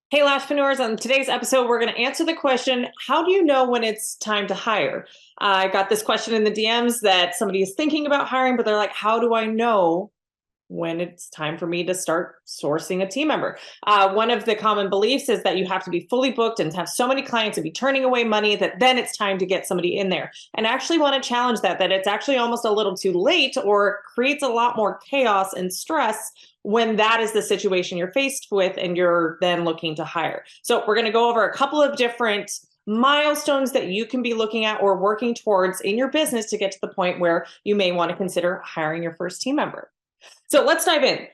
Hey, Lashpreneurs, on today's episode, we're going to answer the question, how do you know when it's time to hire? I got this question in the DMs that somebody is thinking about hiring, but they're like, how do I know when it's time for me to start sourcing a team member? One of the common beliefs is that you have to be fully booked and have so many clients and be turning away money that then it's time to get somebody in there. And I actually want to challenge that it's actually almost a little too late or creates a lot more chaos and stress when that is the situation you're faced with and you're then looking to hire. So we're going to go over a couple of different milestones that you can be looking at or working towards in your business to get to the point where you may want to consider hiring your first team member. So let's dive in.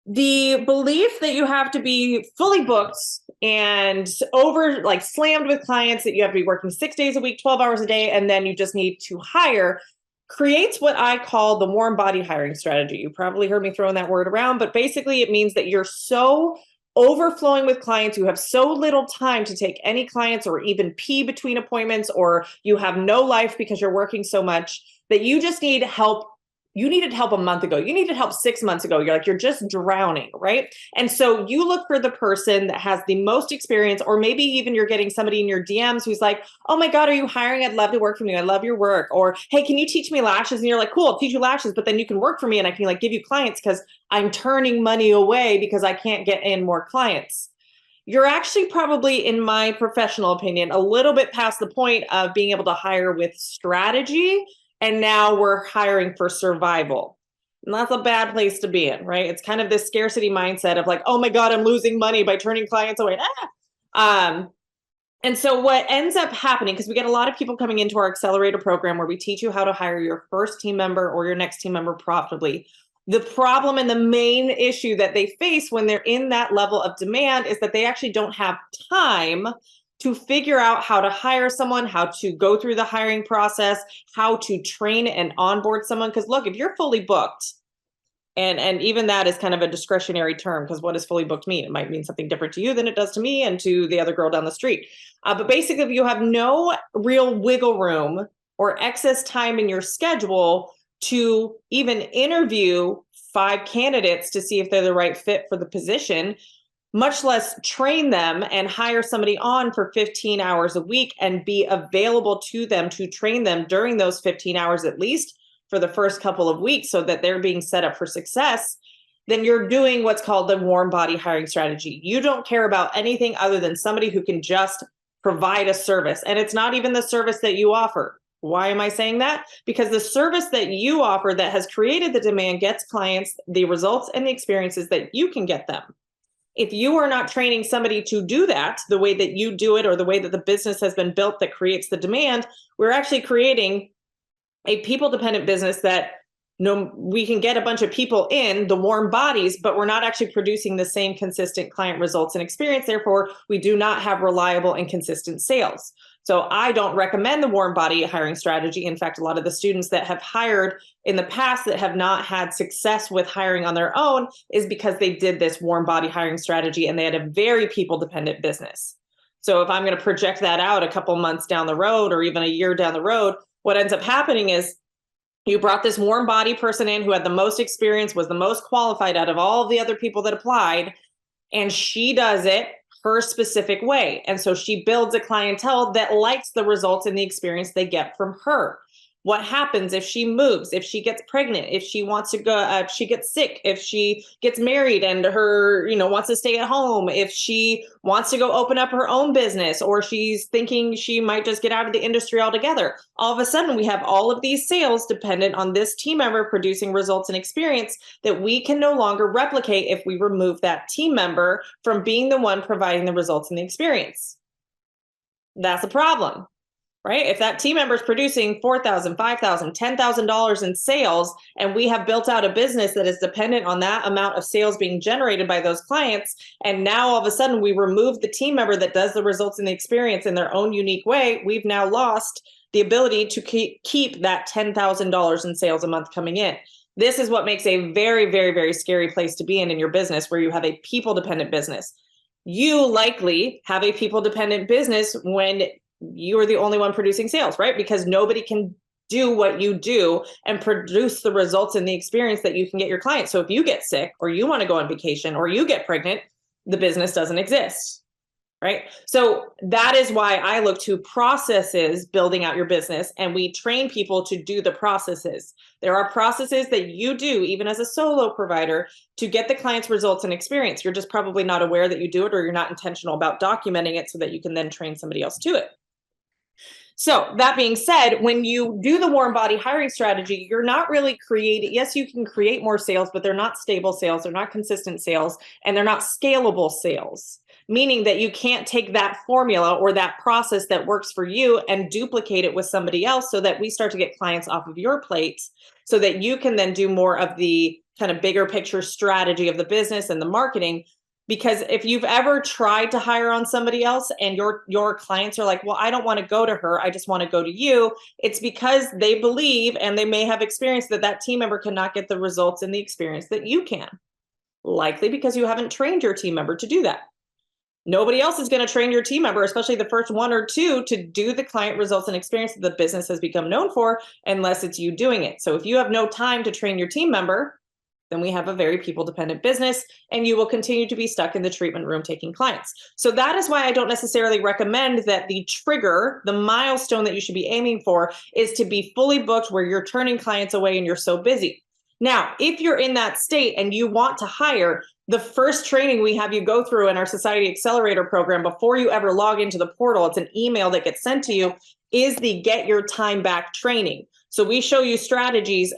The belief that you have to be fully booked and slammed with clients, that you have to be working 6 days a week, 12 hours a day, and then you just need to hire creates what I call the warm body hiring strategy. You probably heard me throwing that word around, but basically it means that you're so overflowing with clients, you have so little time to take any clients or even pee between appointments, or you have no life because you're working so much that you just need help. You needed help a month ago. You needed help 6 months ago. You're just drowning, right? And so you look for the person that has the most experience, or maybe even you're getting somebody in your DMs who's like, oh my God, are you hiring? I'd love to work for you. I love your work. Or, hey, can you teach me lashes? And you're like, cool, I'll teach you lashes, but then you can work for me and I can give you clients because I'm turning money away because I can't get in more clients. You're actually probably, in my professional opinion, a little bit past the point of being able to hire with strategy. And now we're hiring for survival. And that's a bad place to be in, right? It's kind of this scarcity mindset of like, oh my God, I'm losing money by turning clients away. And so what ends up happening, because we get a lot of people coming into our accelerator program where we teach you how to hire your first team member or your next team member profitably. The problem and the main issue that they face when they're in that level of demand is that they actually don't have time to figure out how to hire someone, how to go through the hiring process, how to train and onboard someone. Because look, if you're fully booked, and even that is kind of a discretionary term, because what does fully booked mean? It might mean something different to you than it does to me and to the other girl down the street. But basically, if you have no real wiggle room or excess time in your schedule to even interview 5 candidates to see if they're the right fit for the position, much less train them and hire somebody on for 15 hours a week and be available to them to train them during those 15 hours, at least for the first couple of weeks, so that they're being set up for success, then you're doing what's called the warm body hiring strategy. You don't care about anything other than somebody who can just provide a service. And it's not even the service that you offer. Why am I saying that? Because the service that you offer that has created the demand gets clients the results and the experiences that you can get them. If you are not training somebody to do that the way that you do it, or the way that the business has been built that creates the demand, we're actually creating a people-dependent business that we can get a bunch of people in, the warm bodies, but we're not actually producing the same consistent client results and experience. Therefore, we do not have reliable and consistent sales. So I don't recommend the warm body hiring strategy. In fact, a lot of the students that have hired in the past that have not had success with hiring on their own is because they did this warm body hiring strategy and they had a very people-dependent business. So if I'm going to project that out a couple months down the road or even a year down the road, what ends up happening is you brought this warm body person in who had the most experience, was the most qualified out of all of the other people that applied, and she does it her specific way. And so she builds a clientele that likes the results and the experience they get from her. What happens if she moves, if she gets pregnant, if she wants to go, if she gets sick, if she gets married and her, wants to stay at home, if she wants to go open up her own business, or she's thinking she might just get out of the industry altogether. All of a sudden, we have all of these sales dependent on this team member producing results and experience that we can no longer replicate if we remove that team member from being the one providing the results and the experience. That's a problem. Right? If that team member is producing $4,000, $5,000, $10,000 in sales, and we have built out a business that is dependent on that amount of sales being generated by those clients, and now all of a sudden we remove the team member that does the results and the experience in their own unique way, we've now lost the ability to keep that $10,000 in sales a month coming in. This is what makes a very, very, very scary place to be in your business, where you have a people-dependent business. You likely have a people-dependent business when you are the only one producing sales, right? Because nobody can do what you do and produce the results and the experience that you can get your clients. So if you get sick, or you want to go on vacation, or you get pregnant, the business doesn't exist. right? So that is why I look to processes building out your business, and we train people to do the processes. There are processes that you do, even as a solo provider, to get the client's results and experience. You're just probably not aware that you do it, or you're not intentional about documenting it so that you can then train somebody else to it. So that being said, when you do the warm body hiring strategy, you're not really creating, yes, you can create more sales, but they're not stable sales, they're not consistent sales, and they're not scalable sales, meaning that you can't take that formula or that process that works for you and duplicate it with somebody else so that we start to get clients off of your plate so that you can then do more of the kind of bigger picture strategy of the business and the marketing. Because if you've ever tried to hire on somebody else and your clients are like, well, I don't want to go to her, I just want to go to you, it's because they believe, and they may have experienced, that that team member cannot get the results and the experience that you can. Likely because you haven't trained your team member to do that. Nobody else is going to train your team member, especially the first one or two, to do the client results and experience that the business has become known for, unless it's you doing it. So if you have no time to train your team member, then we have a very people-dependent business, and you will continue to be stuck in the treatment room taking clients. So that is why I don't necessarily recommend that the trigger, the milestone that you should be aiming for, is to be fully booked where you're turning clients away and you're so busy. Now, if you're in that state and you want to hire, the first training we have you go through in our Society Accelerator program before you ever log into the portal, it's an email that gets sent to you, is the Get Your Time Back training. So we show you strategies,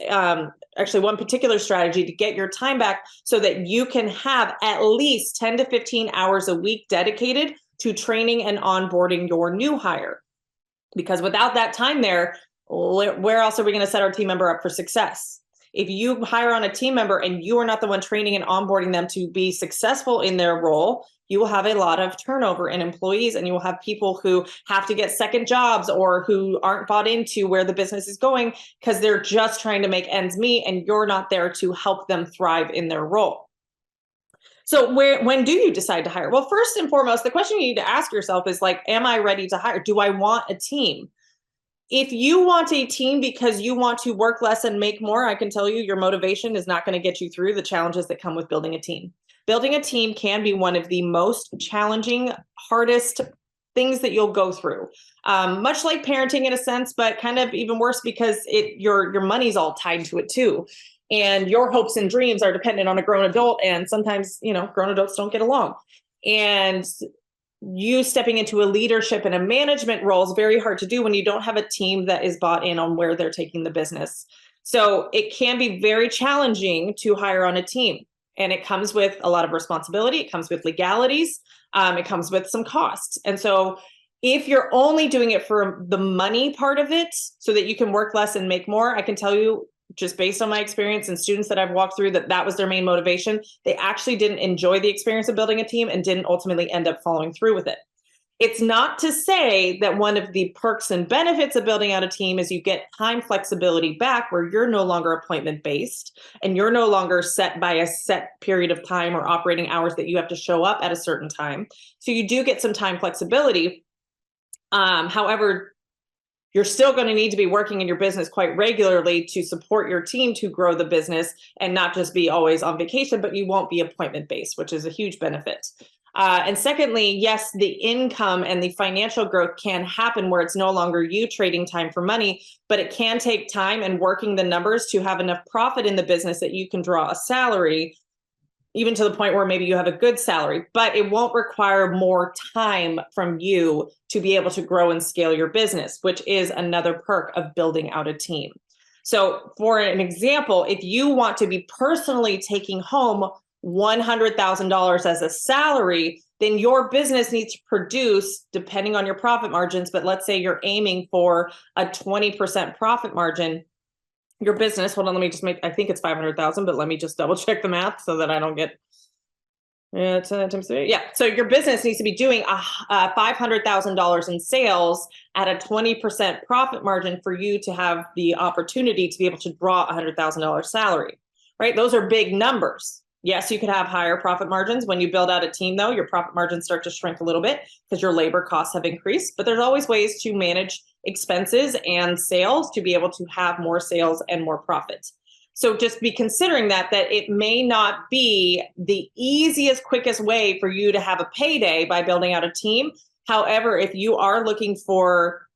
actually one particular strategy to get your time back so that you can have at least 10 to 15 hours a week dedicated to training and onboarding your new hire. Because without that time there, where else are we going to set our team member up for success? If you hire on a team member and you are not the one training and onboarding them to be successful in their role, you will have a lot of turnover in employees, and you will have people who have to get second jobs or who aren't bought into where the business is going because they're just trying to make ends meet, and you're not there to help them thrive in their role. So when do you decide to hire? Well, first and foremost, the question you need to ask yourself is like, am I ready to hire? Do I want a team? If you want a team because you want to work less and make more, I can tell you your motivation is not going to get you through the challenges that come with building a team. Building a team can be one of the most challenging, hardest things that you'll go through. Much like parenting in a sense, but kind of even worse because your money's all tied to it too. And your hopes and dreams are dependent on a grown adult. And sometimes, grown adults don't get along. And you stepping into a leadership and a management role is very hard to do when you don't have a team that is bought in on where they're taking the business. So it can be very challenging to hire on a team. And it comes with a lot of responsibility. It comes with legalities. It comes with some costs. And so if you're only doing it for the money part of it so that you can work less and make more, I can tell you, just based on my experience and students that I've walked through, that was their main motivation. They actually didn't enjoy the experience of building a team and didn't ultimately end up following through with it. It's not to say that one of the perks and benefits of building out a team is you get time flexibility back, where you're no longer appointment based and you're no longer set by a set period of time or operating hours that you have to show up at a certain time. So you do get some time flexibility. However, you're still going to need to be working in your business quite regularly to support your team to grow the business and not just be always on vacation, but you won't be appointment based, which is a huge benefit. And secondly, yes, the income and the financial growth can happen where it's no longer you trading time for money, but it can take time and working the numbers to have enough profit in the business that you can draw a salary, even to the point where maybe you have a good salary, but it won't require more time from you to be able to grow and scale your business, which is another perk of building out a team. So for an example, if you want to be personally taking home $100,000 as a salary, then your business needs to produce, depending on your profit margins, but let's say you're aiming for a 20% profit margin. Your business, hold on, let me just I think it's 500,000, but let me just double check the math so that I don't get, 10 times 3. Yeah, so your business needs to be doing $500,000 in sales at a 20% profit margin for you to have the opportunity to be able to draw a $100,000 salary, right? Those are big numbers. Yes, you could have higher profit margins. When you build out a team, though, your profit margins start to shrink a little bit because your labor costs have increased, but there's always ways to manage expenses and sales to be able to have more sales and more profits. So just be considering that it may not be the easiest, quickest way for you to have a payday by building out a team. However, if you are looking for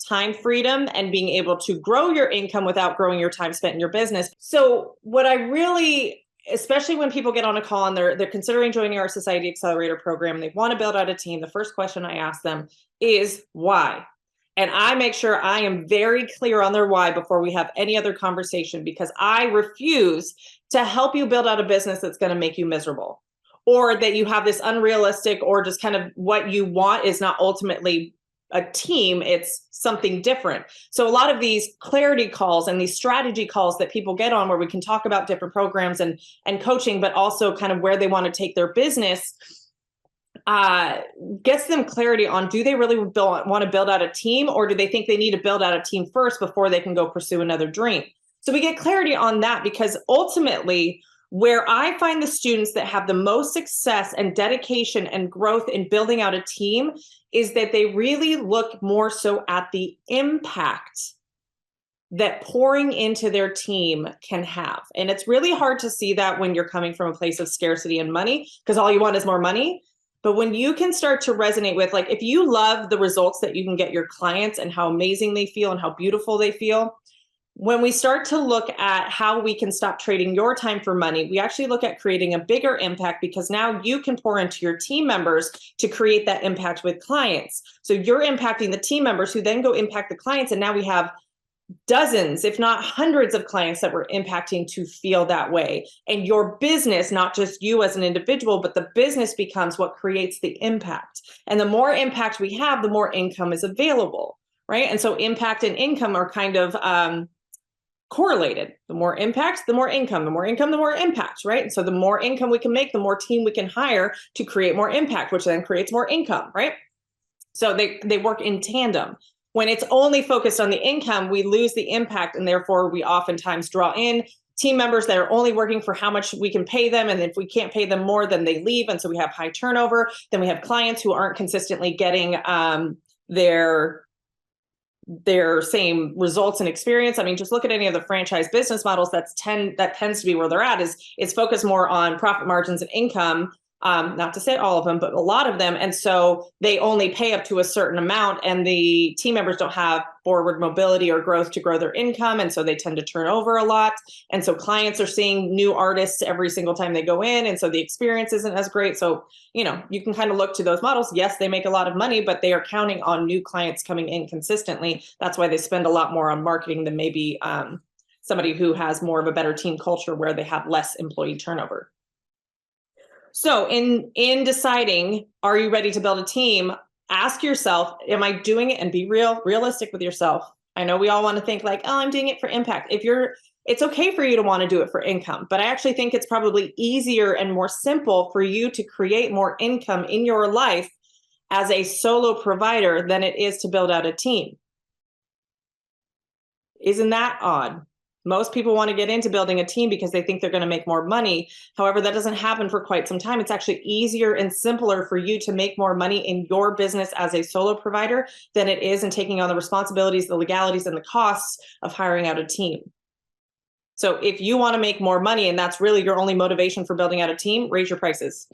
time freedom and being able to grow your income without growing your time spent in your business. So what I really, especially when people get on a call and they're considering joining our Society Accelerator program and they want to build out a team, the first question I ask them is why? And I make sure I am very clear on their why before we have any other conversation, because I refuse to help you build out a business that's going to make you miserable, or that you have this unrealistic, or just kind of what you want is not ultimately a team, it's something different. So a lot of these clarity calls and these strategy calls that people get on, where we can talk about different programs and coaching, but also kind of where they want to take their business, gets them clarity on, do they really want to build out a team, or do they think they need to build out a team first before they can go pursue another dream? So we get clarity on that, because ultimately where I find the students that have the most success and dedication and growth in building out a team is that they really look more so at the impact that pouring into their team can have. And it's really hard to see that when you're coming from a place of scarcity and money, because all you want is more money. But when you can start to resonate with, like, if you love the results that you can get your clients and how amazing they feel and how beautiful they feel, when we start to look at how we can stop trading your time for money, we actually look at creating a bigger impact, because now you can pour into your team members to create that impact with clients. So you're impacting the team members who then go impact the clients. And now we have dozens, if not hundreds of clients that we're impacting to feel that way. And your business, not just you as an individual, but the business becomes what creates the impact. And the more impact we have, the more income is available, right? And so impact and income are kind of correlated. The more impact, the more income, the more income, the more impact, right? And so the more income we can make, the more team we can hire to create more impact, which then creates more income, right? So they work in tandem. When it's only focused on the income, we lose the impact, and therefore we oftentimes draw in team members that are only working for how much we can pay them. And if we can't pay them more, then they leave. And so we have high turnover. Then we have clients who aren't consistently getting their same results and experience. I mean, just look at any of the franchise business models. That tends to be where they're at, is focused more on profit margins and income. Not to say all of them, but a lot of them. And so they only pay up to a certain amount, and the team members don't have forward mobility or growth to grow their income. And so they tend to turn over a lot. And so clients are seeing new artists every single time they go in. And so the experience isn't as great. So, you can kind of look to those models. Yes, they make a lot of money, but they are counting on new clients coming in consistently. That's why they spend a lot more on marketing than maybe somebody who has more of a better team culture where they have less employee turnover. So in deciding, are you ready to build a team? Ask yourself, am I doing it? And be realistic with yourself. I know we all want to think like, oh, I'm doing it for impact. It's okay for you to want to do it for income, but I actually think it's probably easier and more simple for you to create more income in your life as a solo provider than it is to build out a team. Isn't that odd? Most people want to get into building a team because they think they're going to make more money. However, that doesn't happen for quite some time. It's actually easier and simpler for you to make more money in your business as a solo provider than it is in taking on the responsibilities, the legalities, and the costs of hiring out a team. So if you want to make more money and that's really your only motivation for building out a team, raise your prices.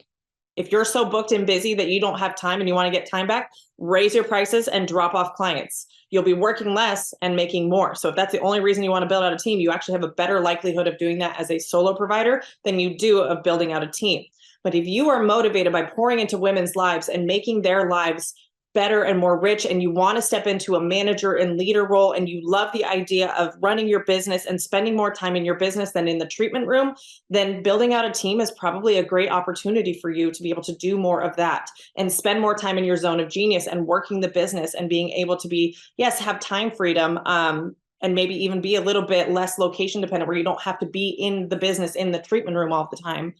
If you're so booked and busy that you don't have time and you want to get time back, raise your prices and drop off clients. You'll be working less and making more. So if that's the only reason you want to build out a team, you actually have a better likelihood of doing that as a solo provider than you do of building out a team. But if you are motivated by pouring into women's lives and making their lives better and more rich, and you want to step into a manager and leader role, and you love the idea of running your business and spending more time in your business than in the treatment room, then building out a team is probably a great opportunity for you to be able to do more of that and spend more time in your zone of genius and working the business and being able to be, yes, have time freedom, and maybe even be a little bit less location dependent, where you don't have to be in the business in the treatment room all the time.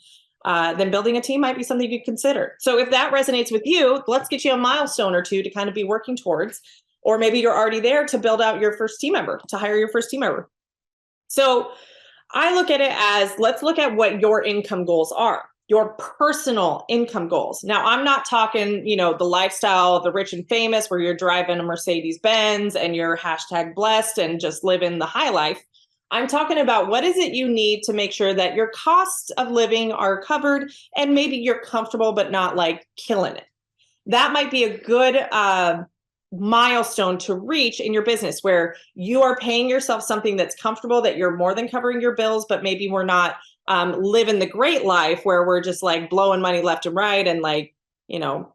Then building a team might be something you consider. So if that resonates with you, let's get you a milestone or two to kind of be working towards, or maybe you're already there to build out your first team member, to hire your first team member. So I look at it as, let's look at what your income goals are, your personal income goals. Now, I'm not talking, the lifestyle, the rich and famous, where you're driving a Mercedes Benz and you're #blessed and just living the high life. I'm talking about what is it you need to make sure that your costs of living are covered and maybe you're comfortable, but not like killing it. That might be a good milestone to reach in your business where you are paying yourself something that's comfortable, that you're more than covering your bills, but maybe we're not living the great life where we're just like blowing money left and right and like, you know,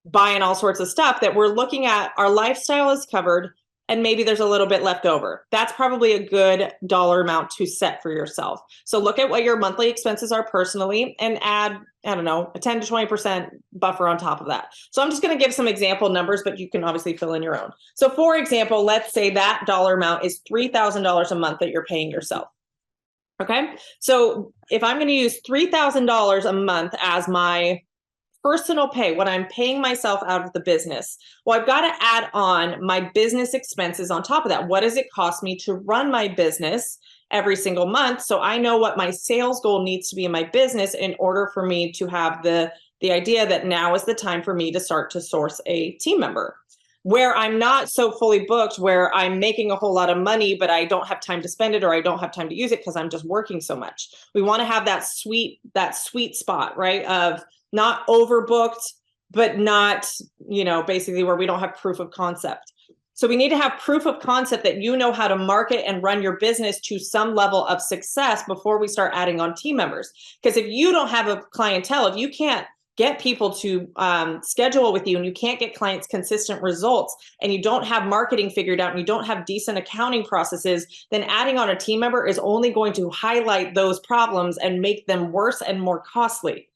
buying all sorts of stuff. That we're looking at our lifestyle is covered and maybe there's a little bit left over. That's probably a good dollar amount to set for yourself. So look at what your monthly expenses are personally and add, I don't know, a 10 to 20% buffer on top of that. So I'm just going to give some example numbers, but you can obviously fill in your own. So for example, let's say that dollar amount is $3,000 a month that you're paying yourself. Okay. So if I'm going to use $3,000 a month as my personal pay, what I'm paying myself out of the business, well, I've got to add on my business expenses on top of that. What does it cost me to run my business every single month? So I know what my sales goal needs to be in my business in order for me to have the idea that now is the time for me to start to source a team member. Where I'm not so fully booked, where I'm making a whole lot of money, but I don't have time to spend it or I don't have time to use it because I'm just working so much. We want to have that sweet spot, right? Of not overbooked, but not, you know, basically where we don't have proof of concept. So we need to have proof of concept that you know how to market and run your business to some level of success before we start adding on team members. Because if you don't have a clientele, if you can't get people to schedule with you and you can't get clients consistent results and you don't have marketing figured out and you don't have decent accounting processes, then adding on a team member is only going to highlight those problems and make them worse and more costly.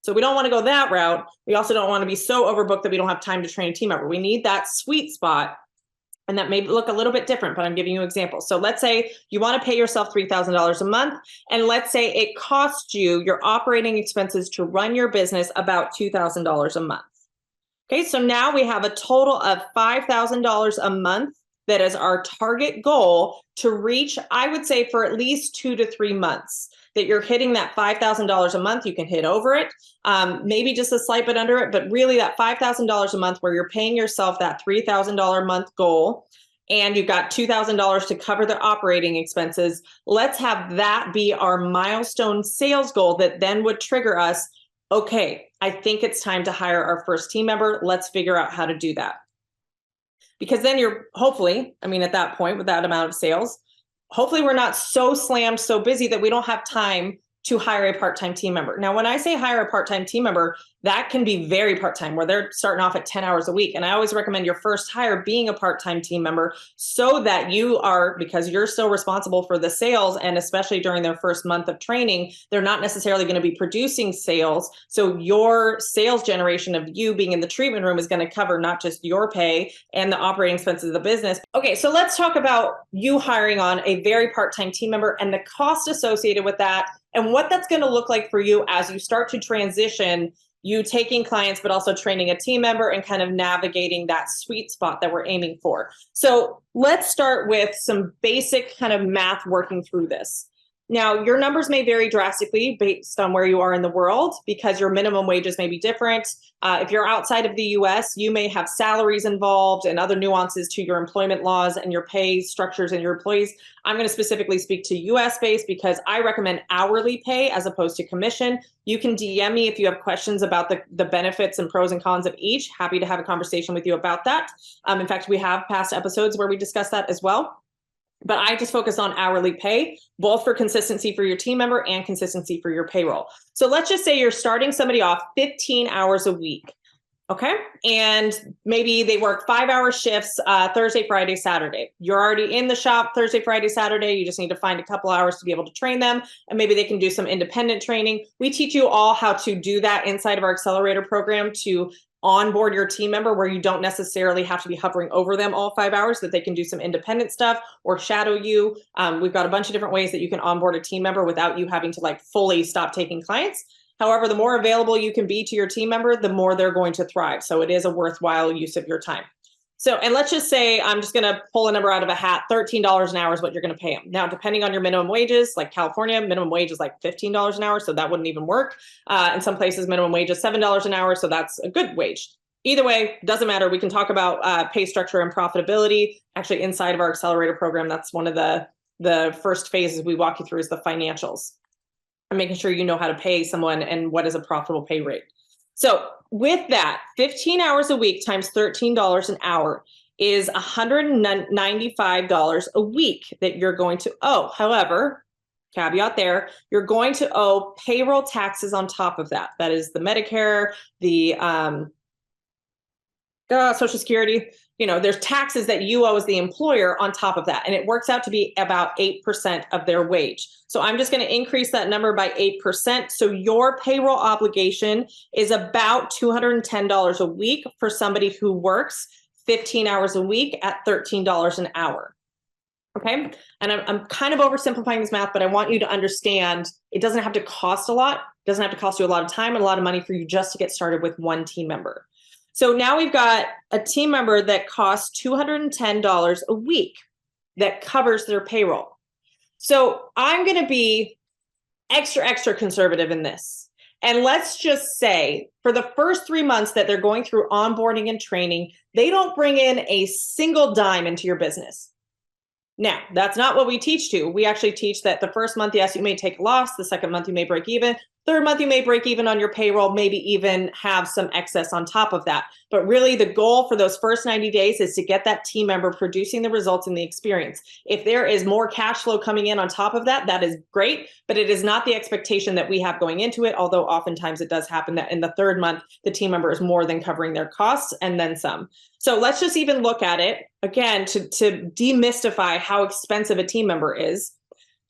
So we don't want to go that route. We also don't want to be so overbooked that we don't have time to train a team member. We need that sweet spot. And that may look a little bit different, but I'm giving you examples. So let's say you want to pay yourself $3,000 a month. And let's say it costs you your operating expenses to run your business about $2,000 a month. Okay, so now we have a total of $5,000 a month that is our target goal to reach, I would say, for at least 2 to 3 months. That you're hitting that $5,000 a month. You can hit over it, maybe just a slight bit under it, but really that $5,000 a month where you're paying yourself that $3,000 a month goal and you've got $2,000 to cover the operating expenses. Let's have that be our milestone sales goal that then would trigger us. Okay, I think it's time to hire our first team member. Let's figure out how to do that. Because then you're hopefully, I mean, at that point with that amount of sales, hopefully we're not so slammed, so busy that we don't have time to hire a part-time team member. Now, when I say hire a part-time team member, that can be very part-time where they're starting off at 10 hours a week. And I always recommend your first hire being a part-time team member so that you are, because you're still responsible for the sales, and especially during their first month of training, they're not necessarily going to be producing sales. So your sales generation of you being in the treatment room is going to cover not just your pay and the operating expenses of the business. Okay, so let's talk about you hiring on a very part-time team member and the cost associated with that and what that's going to look like for you as you start to transition, you taking clients, but also training a team member and kind of navigating that sweet spot that we're aiming for. So let's start with some basic kind of math working through this. Now, your numbers may vary drastically based on where you are in the world because your minimum wages may be different. If you're outside of the US, you may have salaries involved and other nuances to your employment laws and your pay structures and your employees. I'm going to specifically speak to US based because I recommend hourly pay as opposed to commission. You can DM me if you have questions about the benefits and pros and cons of each. Happy to have a conversation with you about that. In fact, we have past episodes where we discuss that as well. But I just focus on hourly pay, both for consistency for your team member and consistency for your payroll. So let's just say you're starting somebody off 15 hours a week, okay? And maybe they work 5-hour shifts, Thursday, Friday, Saturday. You're already in the shop Thursday, Friday, Saturday. You just need to find a couple hours to be able to train them, and maybe they can do some independent training. We teach you all how to do that inside of our accelerator program to onboard your team member where you don't necessarily have to be hovering over them all 5 hours, that they can do some independent stuff or shadow you. We've got a bunch of different ways that you can onboard a team member without you having to like fully stop taking clients. However, the more available you can be to your team member, the more they're going to thrive. So it is a worthwhile use of your time. So, and let's just say, I'm just going to pull a number out of a hat, $13 an hour is what you're going to pay them. Now, depending on your minimum wages, like California, minimum wage is like $15 an hour. So that wouldn't even work. In some places, minimum wage is $7 an hour. So that's a good wage. Either way, doesn't matter. We can talk about pay structure and profitability. Actually, inside of our accelerator program, that's one of the the first phase we walk you through is the financials and making sure you know how to pay someone and what is a profitable pay rate. So with that, 15 hours a week times $13 an hour is $195 a week that you're going to owe. However, caveat there, you're going to owe payroll taxes on top of that. That is the Medicare, the Social Security, there's taxes that you owe as the employer on top of that. And it works out to be about 8% of their wage. So I'm just going to increase that number by 8%. So your payroll obligation is about $210 a week for somebody who works 15 hours a week at $13 an hour. Okay. And I'm kind of oversimplifying this math, but I want you to understand it doesn't have to cost a lot. It doesn't have to cost you a lot of time and a lot of money for you just to get started with one team member. So now we've got a team member that costs $210 a week that covers their payroll. So I'm going to be extra conservative in this. And let's just say for the first 3 months that they're going through onboarding and training, they don't bring in a single dime into your business. Now, that's not what we teach to. We actually teach that the first month, yes, you may take a loss. The second month, you may break even. Third month, you may break even on your payroll, maybe even have some excess on top of that. But really, the goal for those first 90 days is to get that team member producing the results and the experience. If there is more cash flow coming in on top of that, that is great, but it is not the expectation that we have going into it, although oftentimes it does happen that in the third month, the team member is more than covering their costs and then some. So let's just even look at it, again, to demystify how expensive a team member is.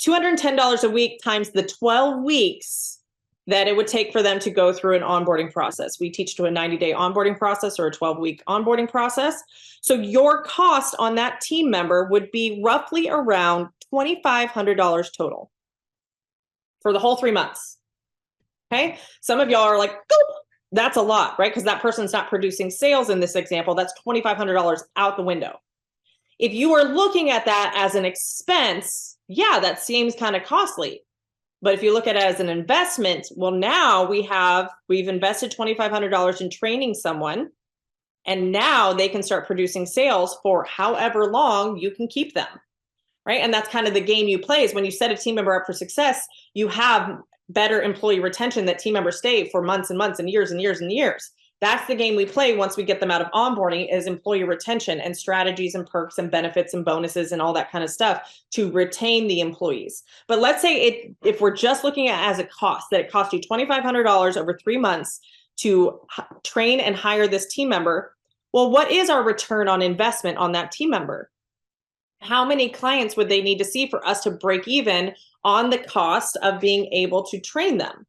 $210 a week times the 12 weeks that it would take for them to go through an onboarding process. We teach to a 90-day onboarding process or a 12-week onboarding process. So your cost on that team member would be roughly around $2,500 total for the whole 3 months. Okay. Some of y'all are like, "Goop, that's a lot," right? Because that person's not producing sales in this example. That's $2,500 out the window. If you are looking at that as an expense, yeah, that seems kind of costly. But if you look at it as an investment, well, now we've invested $2,500 in training someone, and now they can start producing sales for however long you can keep them, right? And that's kind of the game you play is when you set a team member up for success, you have better employee retention that team members stay for months and months and years and years and years. That's the game we play once we get them out of onboarding is employee retention and strategies and perks and benefits and bonuses and all that kind of stuff to retain the employees. But let's say if we're just looking at it as a cost, that it costs you $2,500 over 3 months to train and hire this team member. Well, what is our return on investment on that team member? How many clients would they need to see for us to break even on the cost of being able to train them?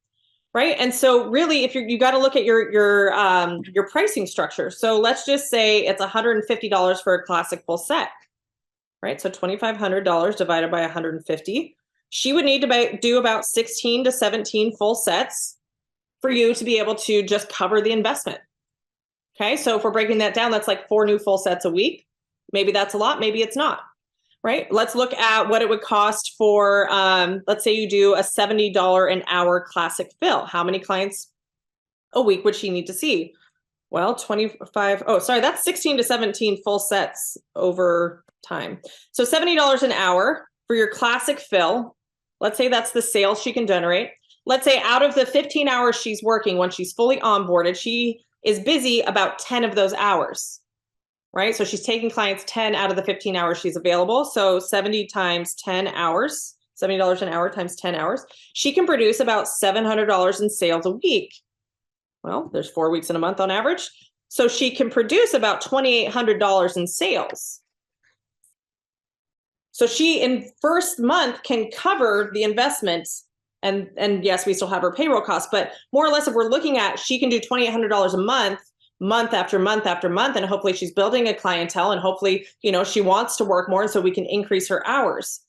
Right. And so really, if you got to look at your pricing structure. So let's just say it's $150 for a classic full set. Right. So $2,500 divided by 150. She would need to do about 16 to 17 full sets for you to be able to just cover the investment. Okay. So if we're breaking that down, that's like 4 new full sets a week. Maybe that's a lot. Maybe it's not. Right. Let's look at what it would cost for, let's say you do a $70 an hour classic fill. How many clients a week would she need to see? Well, that's 16 to 17 full sets over time. So $70 an hour for your classic fill. Let's say that's the sales she can generate. Let's say out of the 15 hours she's working, when she's fully onboarded, she is busy about 10 of those hours. Right? So she's taking clients 10 out of the 15 hours she's available. So 70 times 10 hours, $70 an hour times 10 hours. She can produce about $700 in sales a week. Well, there's 4 weeks in a month on average. So she can produce about $2,800 in sales. So she in first month can cover the investments. And yes, we still have her payroll costs, but more or less if we're looking at, she can do $2,800 a month after month after month, and hopefully she's building a clientele, and hopefully, she wants to work more, and so we can increase her hours.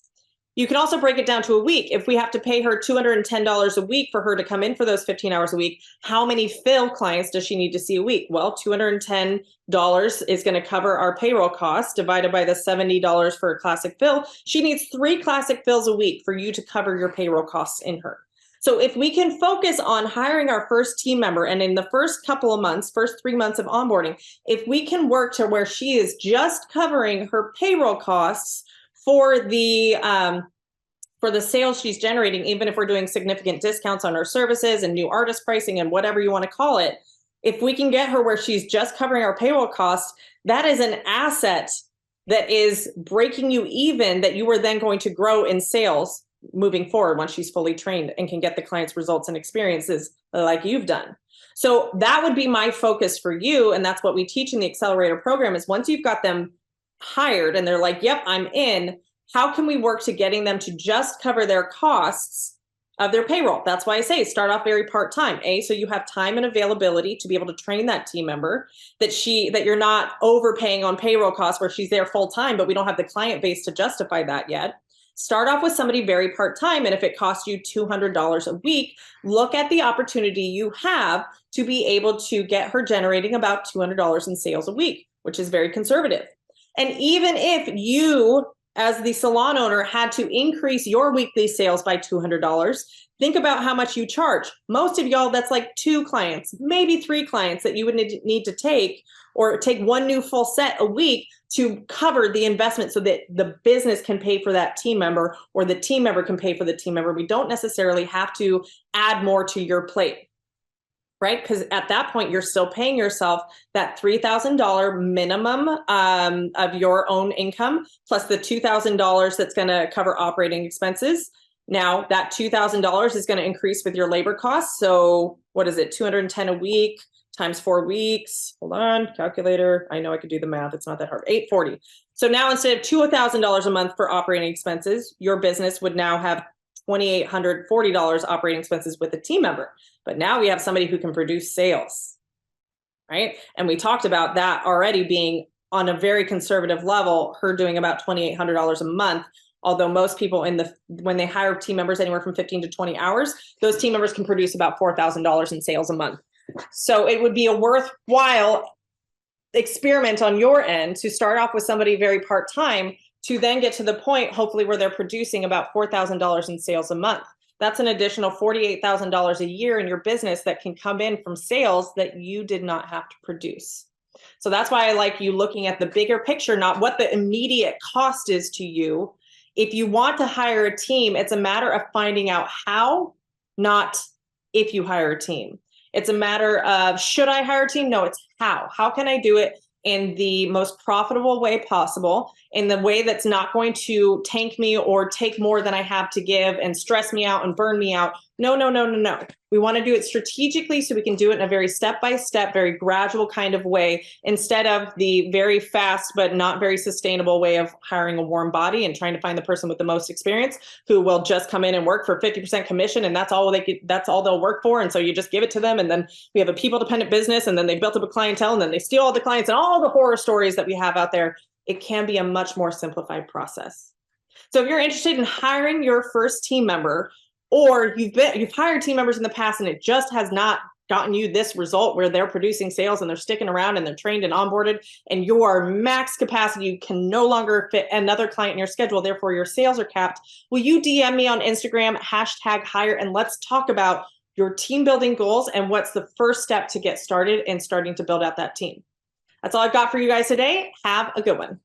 You can also break it down to a week. If we have to pay her $210 a week for her to come in for those 15 hours a week, how many fill clients does she need to see a week? Well, $210 is going to cover our payroll costs divided by the $70 for a classic fill. She needs 3 classic fills a week for you to cover your payroll costs in her. So if we can focus on hiring our first team member, and in the first couple of months, first 3 months of onboarding, if we can work to where she is just covering her payroll costs for the sales she's generating, even if we're doing significant discounts on her services and new artist pricing and whatever you want to call it, if we can get her where she's just covering our payroll costs, that is an asset that is breaking you even, that you are then going to grow in sales moving forward once she's fully trained and can get the client's results and experiences like you've done. So that would be my focus for you. And that's what we teach in the accelerator program, is once you've got them hired and they're like, yep, I'm in, how can we work to getting them to just cover their costs of their payroll? That's why I say start off very part-time. So you have time and availability to be able to train that team member, that you're not overpaying on payroll costs where she's there full-time, but we don't have the client base to justify that yet. Start off with somebody very part-time, and if it costs you $200 a week, look at the opportunity you have to be able to get her generating about $200 in sales a week, which is very conservative. And even if you, as the salon owner, had to increase your weekly sales by $200, think about how much you charge. Most of y'all, that's like 2 clients, maybe 3 clients that you would need to take, or take 1 new full set a week to cover the investment so that the business can pay for that team member, or the team member can pay for the team member. We don't necessarily have to add more to your plate, right? Because at that point, you're still paying yourself that $3,000 minimum of your own income, plus the $2,000 that's going to cover operating expenses. Now, that $2,000 is going to increase with your labor costs. So what is it, 210 a week times 4 weeks? Hold on, calculator. I know I could do the math. It's not that hard. 840. So now instead of $2,000 a month for operating expenses, your business would now have $2,840 operating expenses with a team member. But now we have somebody who can produce sales, right? And we talked about that already being on a very conservative level, her doing about $2,800 a month. Although most people when they hire team members anywhere from 15 to 20 hours, those team members can produce about $4,000 in sales a month. So it would be a worthwhile experiment on your end to start off with somebody very part-time, to then get to the point, hopefully, where they're producing about $4,000 in sales a month. That's an additional $48,000 a year in your business that can come in from sales that you did not have to produce. So that's why I like you looking at the bigger picture, not what the immediate cost is to you. If you want to hire a team, it's a matter of finding out how, not if you hire a team. It's a matter of, should I hire a team? No, it's how. How can I do it in the most profitable way possible, in the way that's not going to tank me or take more than I have to give and stress me out and burn me out? No, no, no, no, no. We want to do it strategically so we can do it in a very step-by-step, very gradual kind of way, instead of the very fast but not very sustainable way of hiring a warm body and trying to find the person with the most experience who will just come in and work for 50% commission, and that's all they'll work for. And so you just give it to them, and then we have a people-dependent business, and then they built up a clientele, and then they steal all the clients, and all the horror stories that we have out there. It can be a much more simplified process. So if you're interested in hiring your first team member, or you've hired team members in the past and it just has not gotten you this result where they're producing sales and they're sticking around and they're trained and onboarded, and you are max capacity, you can no longer fit another client in your schedule, therefore your sales are capped, will you DM me on Instagram, #hire, and let's talk about your team building goals and what's the first step to get started and starting to build out that team. That's all I've got for you guys today. Have a good one.